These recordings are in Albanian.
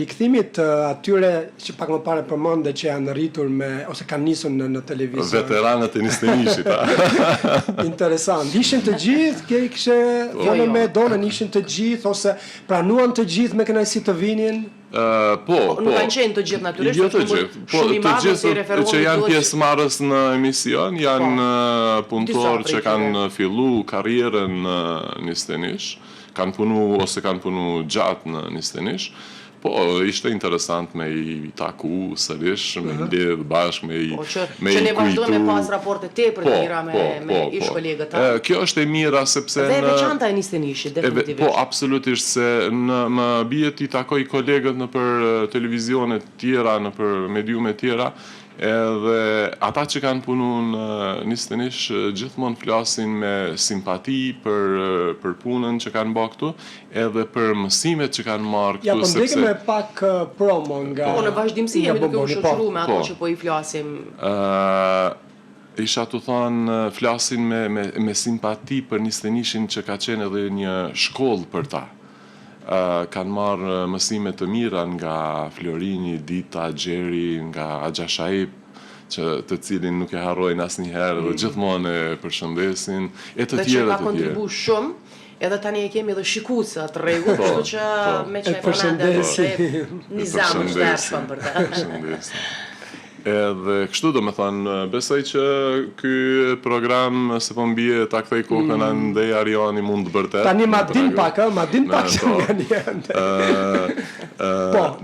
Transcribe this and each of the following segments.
rikthimit të atyre që pak më parë përmendë që janë rritur ose kanë nisur në televizion. Veteranët e Nistenishit. Interesant. Ishin të gjithë, kishe folën me Donën, ishin të gjithë ose pranuan të gjithë me kënaqësi të vinin? Nuk kanë qenë të gjithë natyrisht. Jo të gjithë. Po të gjithë që janë pjesëmarrës në emision, janë punëtorë që kanë fillu karrierën në Nistenish, kanë punu ose kanë punu gjatë në Nistenish. Po, ishte interesant me i taku sërish, me lidhë bashkë, me i kujtu. Që ne vazhdojmë me pas raporte tepër të mira me ish kolegët ta. Kjo është e mira sepse... Dhe e veçanta e Nistenishit, definitivisht. Po, absolutisht, se më bie t'i takoj kolegët në për televizionet tjera, në për mediumet tjera, edhe ata që kanë punu në Nistenish gjithmonë flasin me simpati për punën që kanë bërë këtu, edhe për mësimet që kanë marrë këtu. Ja, po ndekëm e pak promo nga... Po, në vazhdimësi jemi duke u shoqëruar me ato që po i flasim. Isha të thonë, flasin me simpati për Nistenishin që ka qenë edhe një shkollë për ta. Kanë marrë mësime të mira nga Florini, Dita, Gjeri, nga Agja Shaib, të cilin nuk e harrojnë asnjëherë dhe gjithmonë e përshëndesin, e të tjerë. Dhe që ka kontribu shumë, edhe tani e kemi edhe shikuesa të rregullt, kështu që me që e përmendet Nizam është dashur për ta. Edhe kështu do me thënë, besoj që ky program, se po mbije ta kthej kokën andej Ariani mund të bërtet. Tani ma din pak që nga njëndë.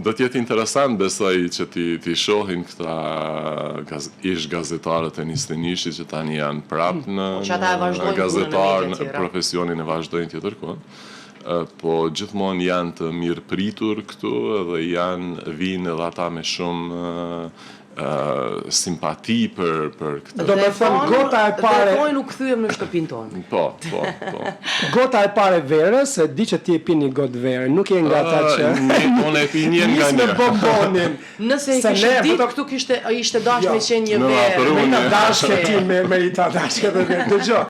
Do t'jetë interesant, besoj që ti shohin këta ish gazetarët e Nistenishit që tani janë prapë në gazetar, në profesionin e vazhdojnë tjetër kohë. Po gjithmonë janë të mirë pritur këtu edhe vinë edhe ata me shumë simpati për këtë. Do me thënë, gota e pare... Dhe pojnë nuk thyem në shtëpinë tonë. Po. Gota e pare verës, se di që ti e pini gotë verë, nuk je nga ta që... Unë e pinjen nga një. Nisë me bombonin. Nëse i kishtë ditë, këtu ishte dashme qenë një verë. Me i ta dashke ti, me i ta dashke dhe verë. Dëgjo.